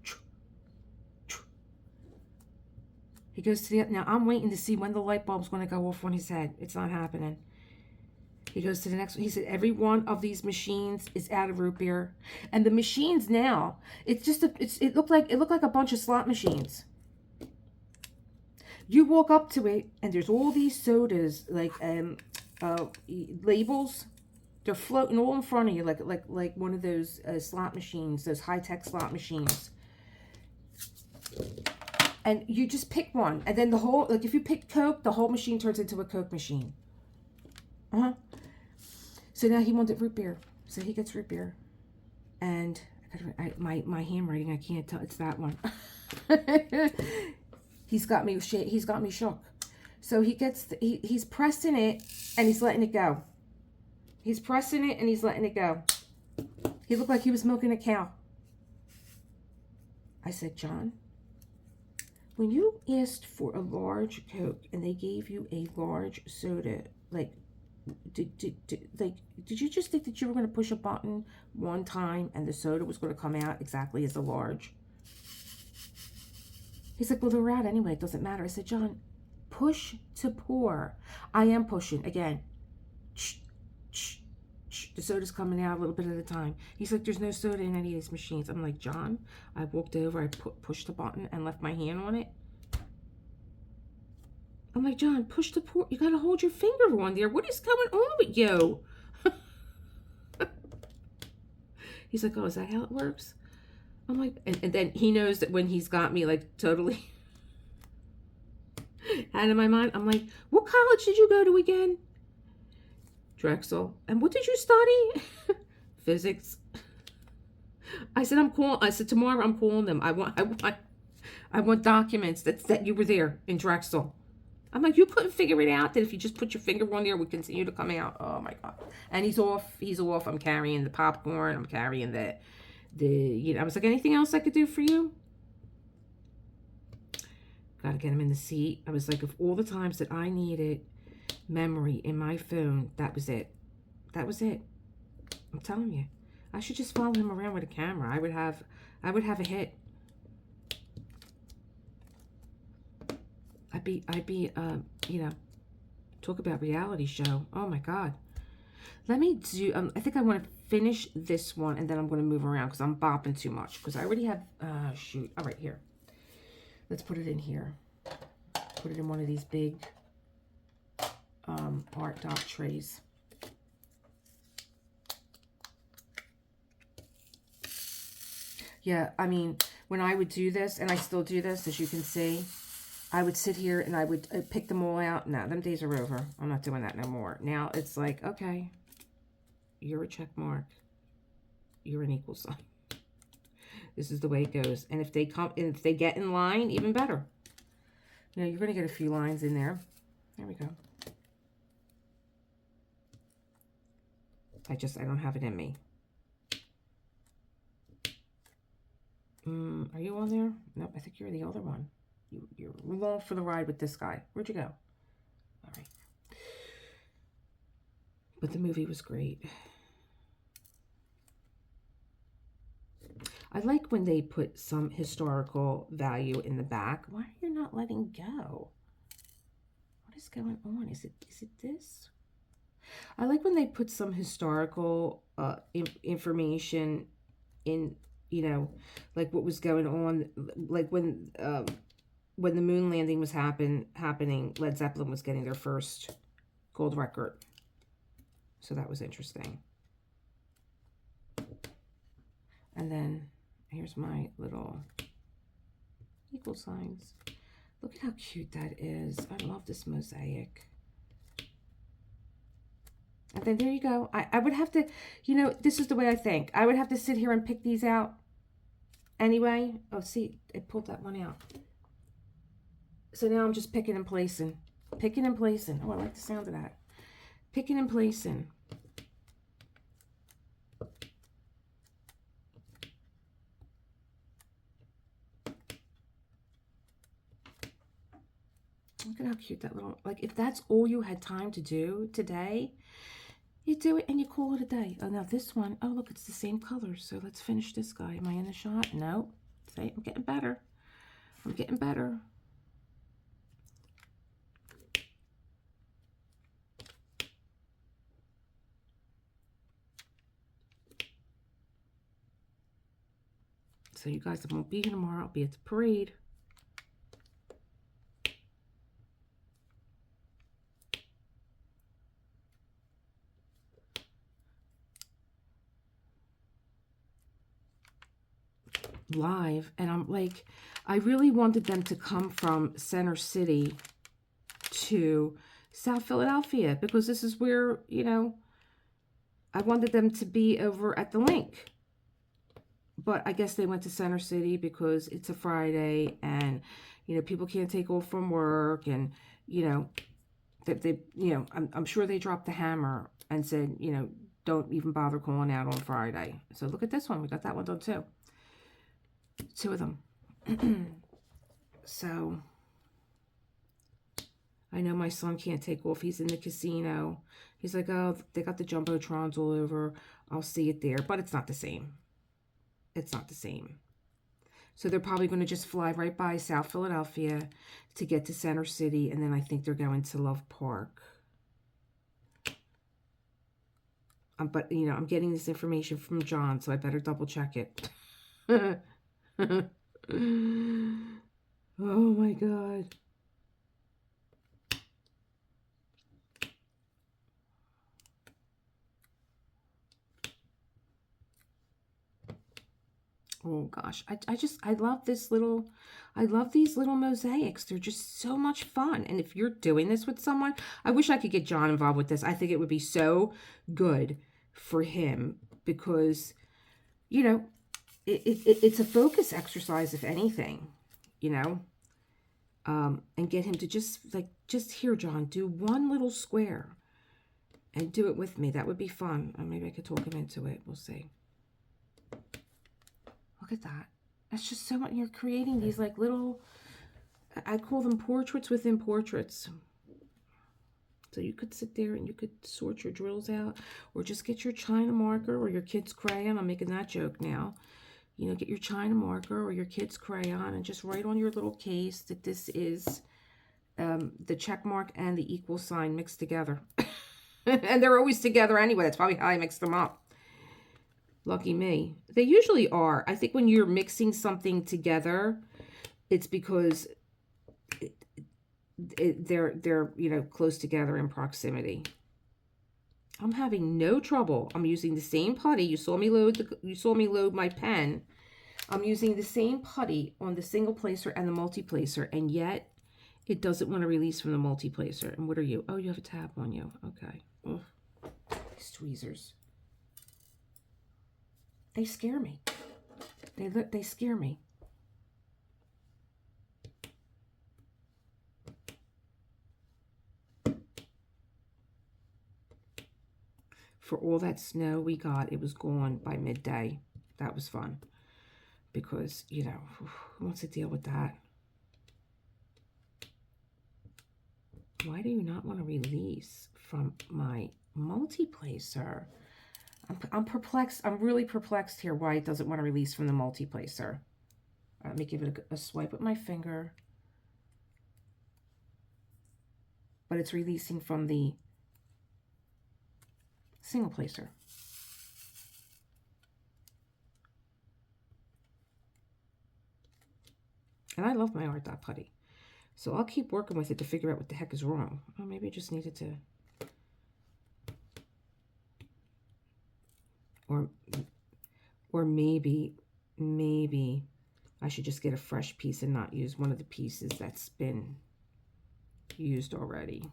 He goes to the, now I'm waiting to see when the light bulb's going to go off on his head. It's not happening. He goes to the next one. He said, every one of these machines is out of root beer. And the machines now, it's just, it looked like a bunch of slot machines. You walk up to it, and there's all these sodas, like labels. They're floating all in front of you, like one of those slot machines, those high-tech slot machines. And you just pick one, and then the whole, like if you pick Coke, the whole machine turns into a Coke machine. So now he wanted root beer, so he gets root beer, and my handwriting, I can't tell. It's that one. He's got me shook. So he's pressing it and he's letting it go. He's pressing it and he's letting it go. He looked like he was milking a cow. I said, John, when you asked for a large Coke and they gave you a large soda, like, did you just think that you were going to push a button one time and the soda was going to come out exactly as a large? He's like, well, they're out anyway. It doesn't matter. I said, John, push to pour. I am pushing. Again, the soda's coming out a little bit at a time. He's like, there's no soda in any of these machines. I'm like, John, I walked over, I pushed the button and left my hand on it. I'm like, John, push the pour. You got to hold your finger on there. What is going on with you? He's like, oh, is that how it works? I'm like, and then he knows that when he's got me like totally out of my mind, I'm like, what college did you go to again? Drexel. And what did you study? Physics. I said, tomorrow I'm calling them. I want documents that you were there in Drexel. I'm like, you couldn't figure it out that if you just put your finger on there, it would continue to come out. Oh my God. And he's off. I'm carrying the popcorn. I'm carrying I was like, anything else I could do for you? Got to get him in the seat. I was like, of all the times that I needed memory in my phone, that was it. That was it. I'm telling you. I should just follow him around with a camera. I would have a hit. I'd be talk about reality show. Oh my God. Let me do, I think I want to finish this one and then I'm going to move around because I'm bopping too much. Because I already have, shoot. All right, here. Let's put it in here. Put it in one of these big art dot trays. Yeah, I mean, when I would do this, and I still do this, as you can see, I would sit here and I would pick them all out. No, them days are over. I'm not doing that no more. Now it's like, okay, you're a check mark. You're an equal sign. This is the way it goes. And if they get in line, even better. You know, you're going to get a few lines in there. There we go. I don't have it in me. Are you on there? Nope, I think you're the other one. You're along for the ride with this guy. Where'd you go? All right. But the movie was great. I like when they put some historical value in the back. Why are you not letting go? What is going on? Is it this? I like when they put some historical information in, you know, like what was going on, like when the moon landing was happening, Led Zeppelin was getting their first gold record. So that was interesting. And then here's my little Equal signs. Look at how cute that is. I love this mosaic. And then there you go. I would have to, you know, this is the way I think. I would have to sit here and pick these out anyway. Oh, see, it pulled that one out. So now I'm just picking and placing. Picking and placing. Oh, I like the sound of that. Picking and placing. Look at how cute that little, like if that's all you had time to do today, you do it and you call it a day. Oh, now this one, oh, look, it's the same color. So let's finish this guy. Am I in the shot? No. See, I'm getting better. I'm getting better. So you guys, I won't be here tomorrow. I'll be at the parade. Live, and I'm like, I really wanted them to come from Center City to South Philadelphia because this is where, you know, I wanted them to be over at the link. But I guess they went to Center City because it's a Friday and, you know, people can't take off from work and, you know, they you know, I'm sure they dropped the hammer and said, you know, don't even bother calling out on Friday. So look at this one. We got that one done too. Two of them. So I know my son can't take off. He's in the casino. He's like, oh, they got the Jumbotrons all over. I'll see it there. But it's not the same. It's not the same. So they're probably going to just fly right by South Philadelphia to get to Center City. And then I think they're going to Love Park. But, you know, I'm getting this information from John, so I better double check it. Oh my God. Oh gosh, I love this little, I love these little mosaics. They're just so much fun. And if you're doing this with someone, I wish I could get John involved with this. I think it would be so good for him because, you know, it's a focus exercise, if anything, you know, and get him to just here, John, do one little square and do it with me. That would be fun. Or maybe I could talk him into it. We'll see. Look at that. That's just so much. You're creating these like little, I call them portraits within portraits. So you could sit there and you could sort your drills out or just get your China marker or your kid's crayon. I'm making that joke now. You know, get your China marker or your kid's crayon and just write on your little case that this is the check mark and the equal sign mixed together. And they're always together anyway. That's probably how I mix them up. Lucky me. They usually are. I think when you're mixing something together, it's because they're you know, close together in proximity. I'm having no trouble. I'm using the same putty. You saw me load my pen. I'm using the same putty on the single placer and the multi-placer, and yet it doesn't want to release from the multi-placer. And what are you? Oh, you have a tab on you. Okay. Ugh. These tweezers. They scare me. They scare me. For all that snow we got, it was gone by midday. That was fun. Because, you know, who wants to deal with that? Why do you not want to release from my multi-placer? I'm perplexed. I'm really perplexed here why it doesn't want to release from the multi-placer. Let me give it a swipe with my finger. But it's releasing from the single placer. And I love my art dot putty. So I'll keep working with it to figure out what the heck is wrong. Oh, maybe I just needed to... Or maybe I should just get a fresh piece and not use one of the pieces that's been used already.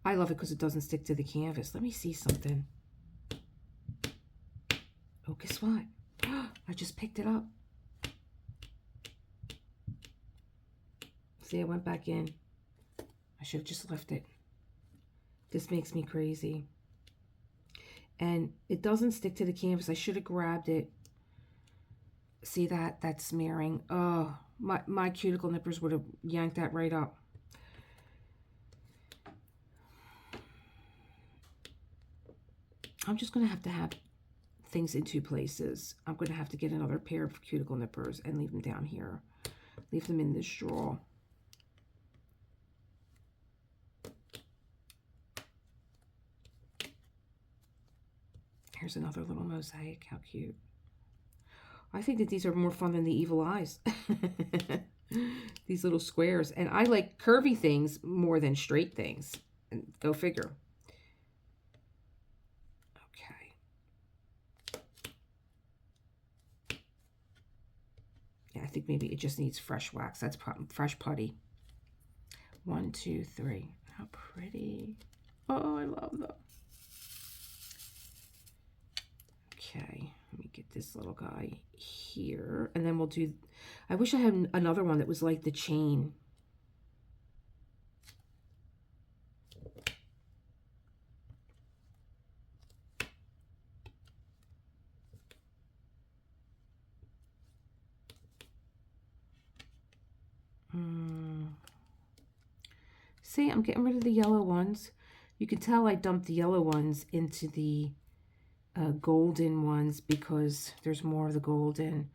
I love it because it doesn't stick to the canvas. Let me see something. Oh, guess what? I just picked it up. See, I went back in. I should have just left it. This makes me crazy. And it doesn't stick to the canvas. I should have grabbed it. See that? That's smearing. Oh, my cuticle nippers would have yanked that right up. I'm just going to have things in two places. I'm going to have to get another pair of cuticle nippers and leave them down here. Leave them in this drawer. Here's another little mosaic. How cute. I think that these are more fun than the evil eyes. These little squares. And I like curvy things more than straight things. And go figure. Okay. Yeah, I think maybe it just needs fresh wax. That's fresh putty. 1, 2, 3. How pretty. Oh, I love them. Okay, let me get this little guy here. And then we'll do, I wish I had another one that was like the chain. See, I'm getting rid of the yellow ones. You can tell I dumped the yellow ones into the golden ones because there's more of the golden.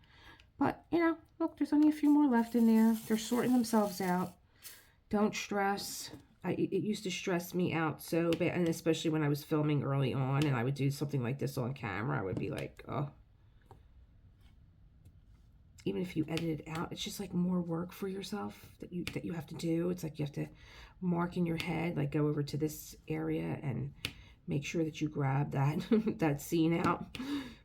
But, you know, look, there's only a few more left in there. They're sorting themselves out. Don't stress. It used to stress me out so bad, and especially when I was filming early on and I would do something like this on camera, I would be like, oh. Even if you edit it out, it's just like more work for yourself that you have to do. It's like you have to mark in your head, like go over to this area and make sure that you grab that that scene out,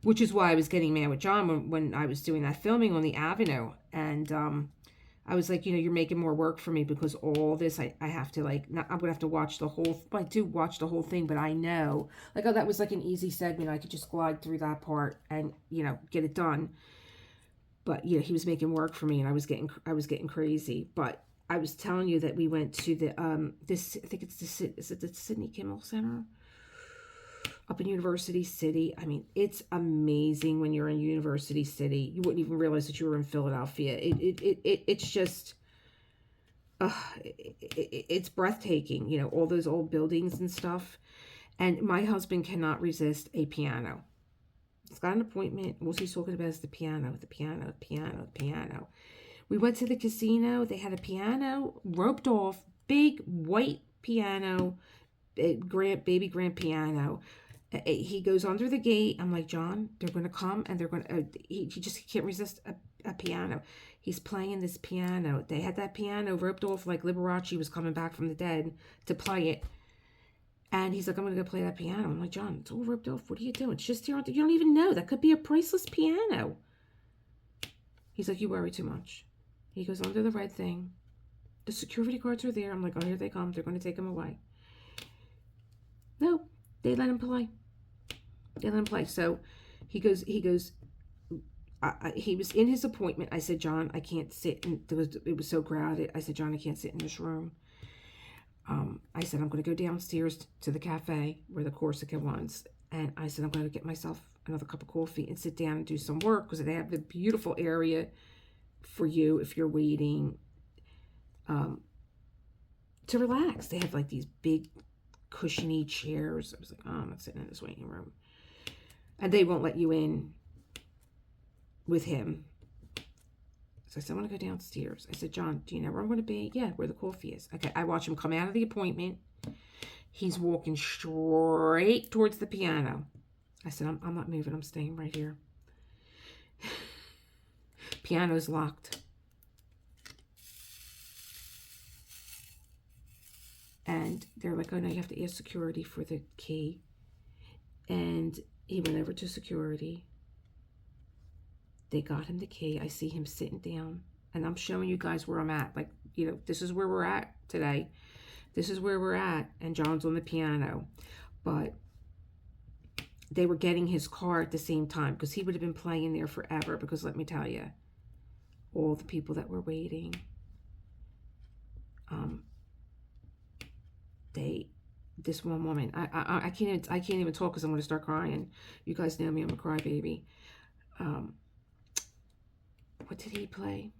which is why I was getting mad with John when I was doing that filming on the Avenue. And I was like, you know, you're making more work for me because all this, I have to like, not, I'm going to have to watch the whole, I do watch the whole thing, but I know, like, oh, that was like an easy segment. I could just glide through that part and, you know, get it done. But, you know, he was making work for me and I was getting crazy. But I was telling you that we went to the, I think it's is it the Sidney Kimmel Center? Up in University City. I mean, it's amazing when you're in University City. You wouldn't even realize that you were in Philadelphia. It's just, it's breathtaking. You know, all those old buildings and stuff. And my husband cannot resist a piano. He's got an appointment. What he's talking about is the piano, the piano, the piano, the piano. We went to the casino. They had a piano roped off, big white piano, baby grand piano. He goes under the gate. I'm like, John, they're going to come and they're going to, he just can't resist a piano. He's playing this piano. They had that piano roped off like Liberace was coming back from the dead to play it. And he's like, I'm going to go play that piano. I'm like, John, it's all ripped off. What are you doing? It's just here. You don't even know. That could be a priceless piano. He's like, you worry too much. He goes under the red thing. The security guards are there. I'm like, oh, here they come. They're going to take him away. No, they let him play. They let him play. So he goes, he was in his appointment. I said, John, I can't sit. It was so crowded. I said, John, I can't sit in this room. I said, I'm going to go downstairs to the cafe where the Corsica was. And I said, I'm going to get myself another cup of coffee and sit down and do some work because they have the beautiful area for you if you're waiting to relax. They have like these big cushiony chairs. I was like, oh, I'm not sitting in this waiting room. And they won't let you in with him. So I said, I want to go downstairs. I said, John, do you know where I'm going to be? Yeah, where the coffee is. Okay, I watch him come out of the appointment. He's walking straight towards the piano. I said, I'm not moving. I'm staying right here. Piano's locked. And they're like, oh, no, you have to ask security for the key. And he went over to security. They got him the key. I see him sitting down, and I'm showing you guys where I'm at. Like, you know, this is where we're at today. This is where we're at, and John's on the piano. But they were getting his car at the same time, because he would have been playing there forever. Because let me tell you, all the people that were waiting, this one woman, I can't even talk because I'm going to start crying. You guys know me, I'm a crybaby. What did he play?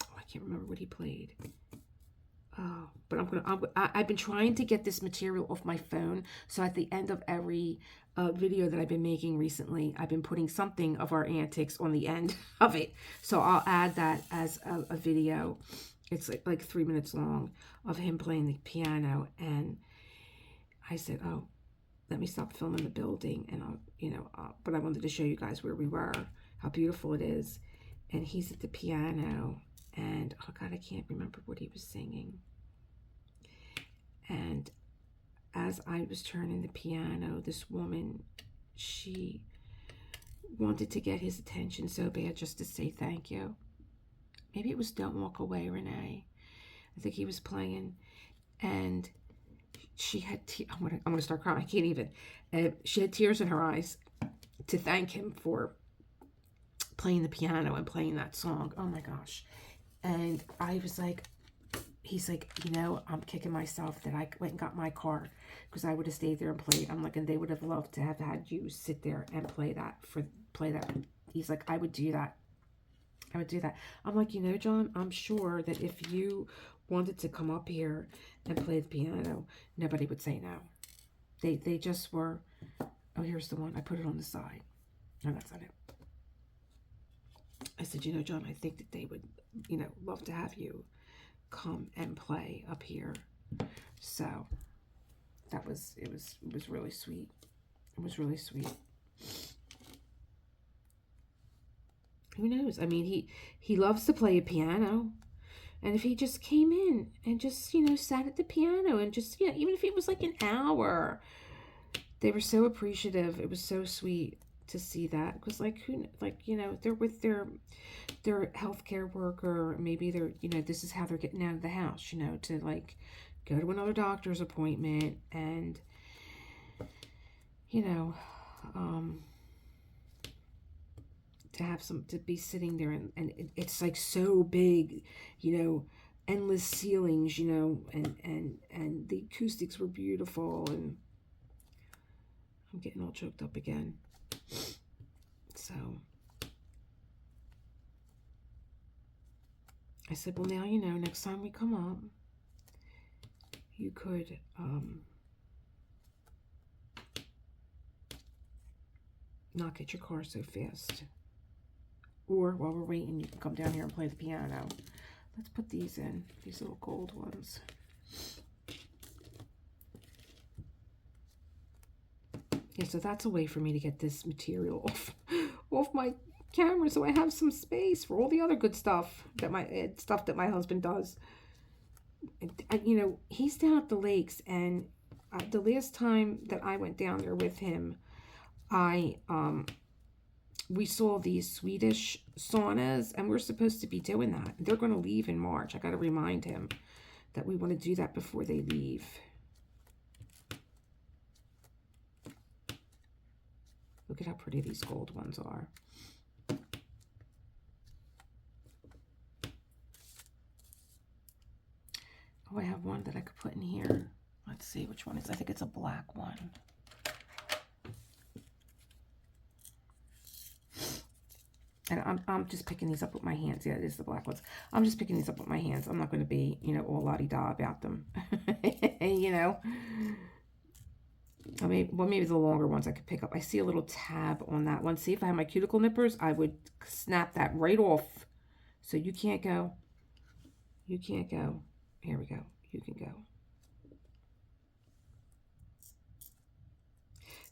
Oh, I can't remember what he played. Oh, but I've been trying to get this material off my phone. So at the end of every video that I've been making recently, I've been putting something of our antics on the end of it. So I'll add that as a video. It's like 3 minutes long of him playing the piano. And I said, oh, let me stop filming the building. And but I wanted to show you guys where we were, how beautiful it is. And he's at the piano. And, oh, God, I can't remember what he was singing. And as I was turning the piano, this woman, she wanted to get his attention so bad just to say thank you. Maybe it was Don't Walk Away, Renee. I think he was playing. And she had, I'm going to start crying. I can't even. She had tears in her eyes to thank him for playing the piano and playing that song. Oh, my gosh. And I was like, he's like, you know, I'm kicking myself that I went and got my car, because I would have stayed there and played. I'm like, and they would have loved to have had you sit there and play that. He's like, I would do that. I would do that. I'm like, you know, John, I'm sure that if you wanted to come up here and play the piano, nobody would say no. They just were. Oh, here's the one. I put it on the side. No, that's not it. I said, you know, John, I think that they would, you know, love to have you come and play up here. So it was really sweet. It was really sweet. Who knows? I mean, he loves to play a piano. And if he just came in and just, you know, sat at the piano and just, you know, even if it was like an hour, they were so appreciative. It was so sweet to see that, because you know, they're with their healthcare worker, maybe they're, you know, this is how they're getting out of the house, you know, to like go to another doctor's appointment, and you know, to be sitting there, and it's like so big, you know, endless ceilings, you know, and the acoustics were beautiful, and I'm getting all choked up again. So I said, well, now you know, next time we come up, you could not get your car so fast. Or while we're waiting, you can come down here and play the piano. Let's put these in, these little gold ones. Yeah, so that's a way for me to get this material off my camera, so I have some space for all the other good stuff that my husband does. And you know, he's down at the lakes, and the last time that I went down there with him, we saw these Swedish saunas, and we're supposed to be doing that. They're going to leave in March. I got to remind him that we want to do that before they leave. Look at how pretty these gold ones are. Oh, I have one that I could put in here. Let's see which one it is. I think it's a black one. And I'm just picking these up with my hands. Yeah, it is the black ones. I'm just picking these up with my hands. I'm not going to be, you know, all la-di-da about them. You know. I mean, well, maybe the longer ones I could pick up. I see a little tab on that one. See, if I had my cuticle nippers, I would snap that right off. So you can't go. You can't go. Here we go. You can go.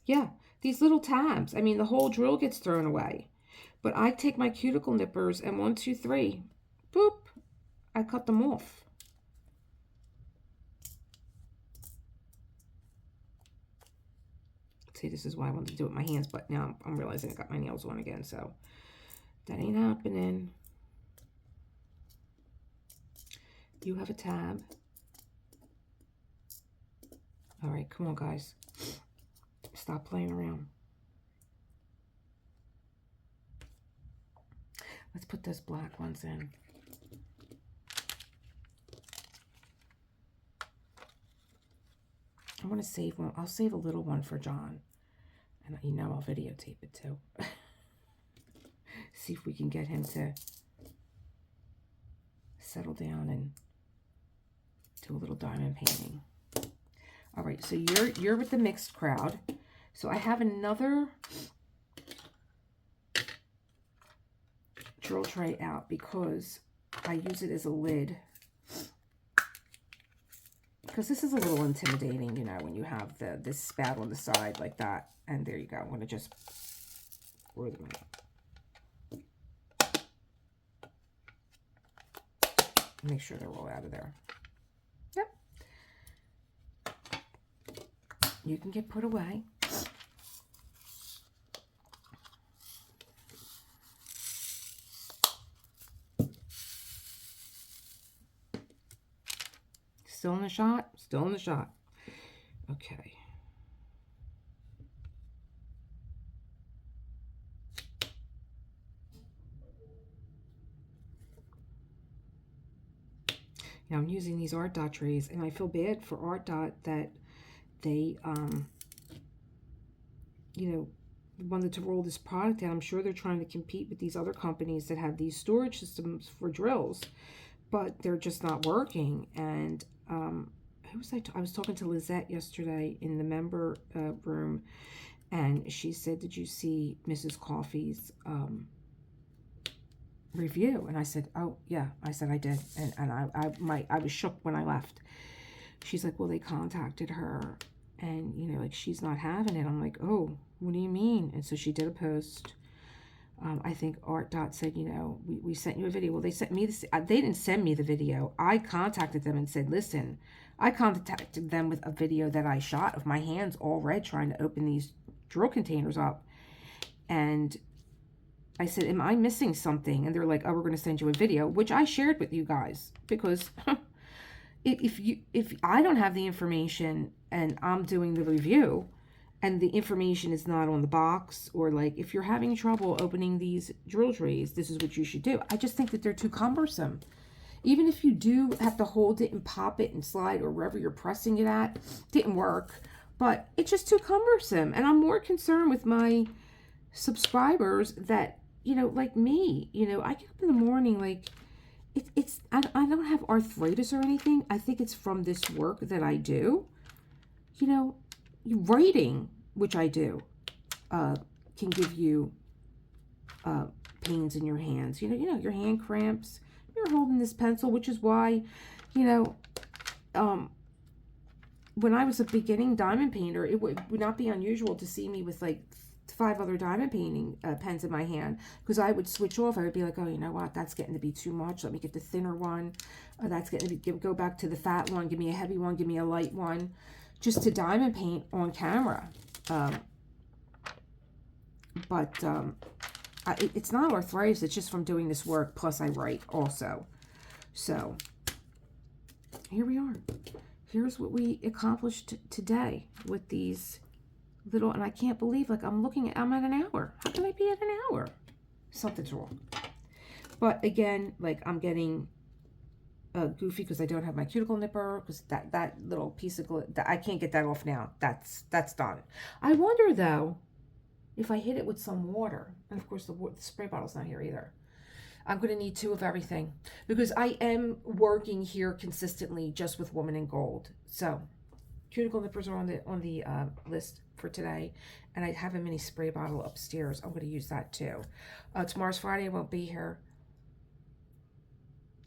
Yeah, these little tabs. I mean, the whole drill gets thrown away. But I take my cuticle nippers and 1, 2, 3, boop, I cut them off. See, this is why I wanted to do it with my hands, but now I'm realizing I got my nails on again, so that ain't happening. You have a tab. All right, come on, guys. Stop playing around. Let's put those black ones in. I want to save one. I'll save a little one for John. And you know I'll videotape it too. See if we can get him to settle down and do a little diamond painting. All right, so you're with the mixed crowd. So I have another drill tray out because I use it as a lid. Because this is a little intimidating, you know, when you have this spout on the side like that. And there you go. I'm going to just pour them out. Make sure they're all out of there. Yep. You can get put away. Still in the shot? Still in the shot. Okay. Now I'm using these Art Dot trays, and I feel bad for Art Dot that they, you know, wanted to roll this product out. I'm sure they're trying to compete with these other companies that have these storage systems for drills, but they're just not working. And who was I was talking to Lizette yesterday in the member room, and she said, "Did you see Mrs. Coffee's review?" And I said, "Oh yeah." I said, "I did," and I was shook when I left. She's like, "Well, they contacted her, and you know, like she's not having it." I'm like, "Oh, what do you mean?" And so she did a post. I think Art Dot said, you know, we sent you a video. Well, they sent me this. They didn't send me the video. I contacted them and said, listen, I contacted them with a video that I shot of my hands all red trying to open these drill containers up. And I said, am I missing something? And they're like, oh, we're going to send you a video, which I shared with you guys because if I don't have the information and I'm doing the review, and the information is not on the box, or like if you're having trouble opening these drill trays, this is what you should do. I just think that they're too cumbersome. Even if you do have to hold it and pop it and slide or wherever you're pressing it at, didn't work, but it's just too cumbersome. And I'm more concerned with my subscribers that, you know, like me, you know, I get up in the morning, like I don't have arthritis or anything. I think it's from this work that I do, you know. Writing, which I do, can give you pains in your hands. You know, your hand cramps. You're holding this pencil, which is why, you know, when I was a beginning diamond painter, it would not be unusual to see me with like 5 other diamond painting pens in my hand, because I would switch off. I would be like, oh, you know what? That's getting to be too much. Let me get the thinner one. That's getting to be, go back to the fat one. Give me a heavy one. Give me a light one. Just to diamond paint on camera. It's not arthritis, it's just from doing this work, plus I write also. So, here we are. Here's what we accomplished today with these little, and I can't believe, like, I'm at an hour. How can I be at an hour? Something's wrong. But again, like, I'm getting goofy because I don't have my cuticle nipper, because that little piece of I can't get that off now. That's done. I wonder though if I hit it with some water, and of course the spray bottle's not here either. I'm going to need 2 of everything because I am working here consistently just with Woman in Gold. So cuticle nippers are on the list for today, and I have a mini spray bottle upstairs. I'm going to use that too. Tomorrow's Friday. I won't be here.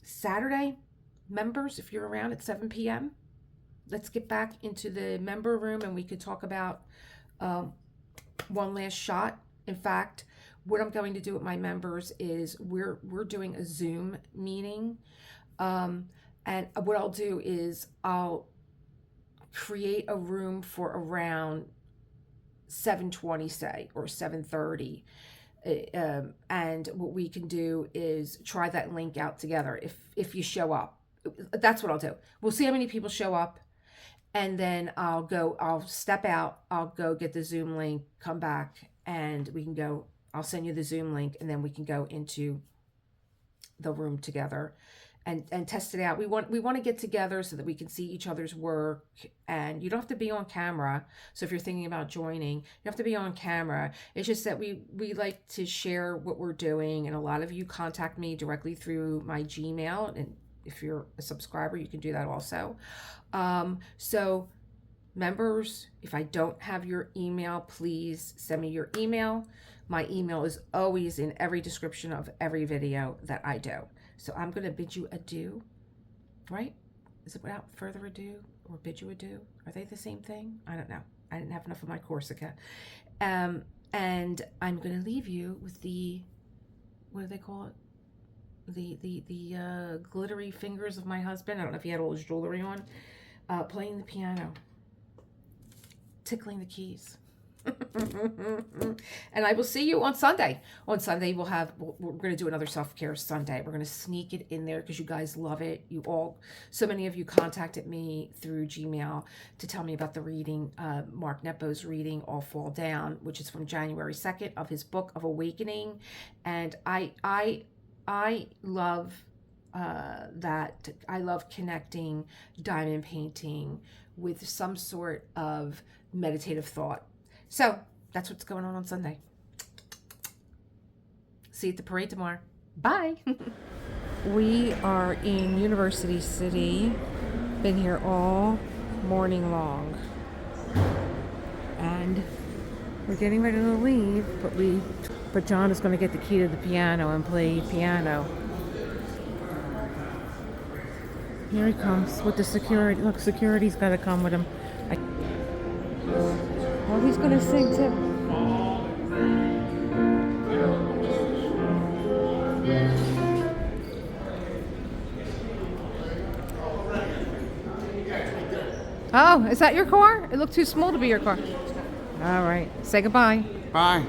Saturday, members, if you're around at 7 p.m., let's get back into the member room and we could talk about one last shot. In fact, what I'm going to do with my members is we're doing a Zoom meeting, and what I'll do is I'll create a room for around 7:20, say, or 7:30. And what we can do is try that link out together if you show up. That's what I'll do. We'll see how many people show up, and then I'll step out, I'll go get the Zoom link, come back, and we can go. I'll send you the Zoom link, and then we can go into the room together and test it out. We want to get together so that we can see each other's work, and you don't have to be on camera. So if you're thinking about joining, you don't have to be on camera. It's just that we like to share what we're doing, and a lot of you contact me directly through my Gmail, and if you're a subscriber, you can do that also. So members, if I don't have your email, please send me your email. My email is always in every description of every video that I do. So I'm going to bid you adieu, right? Is it without further ado or bid you adieu? Are they the same thing? I don't know. I didn't have enough of my Corsica. And I'm going to leave you with the, what do they call it? The glittery fingers of my husband. I don't know if he had all his jewelry on. Playing the piano. Tickling the keys. And I will see you on Sunday. On Sunday we're going to do another self-care Sunday. We're going to sneak it in there because you guys love it. So many of you contacted me through Gmail to tell me about the reading, Mark Nepo's reading, All Fall Down, which is from January 2nd of his book of Awakening. And I love that. I love connecting diamond painting with some sort of meditative thought. So that's what's going on Sunday. See you at the parade tomorrow. Bye. We are in University City. Been here all morning long. And we're getting ready to leave, but John is going to get the key to the piano and play piano. Here he comes with the security. Look, security's got to come with him. Oh, he's going to sing too. Oh, is that your car? It looked too small to be your car. All right. Say goodbye. Bye.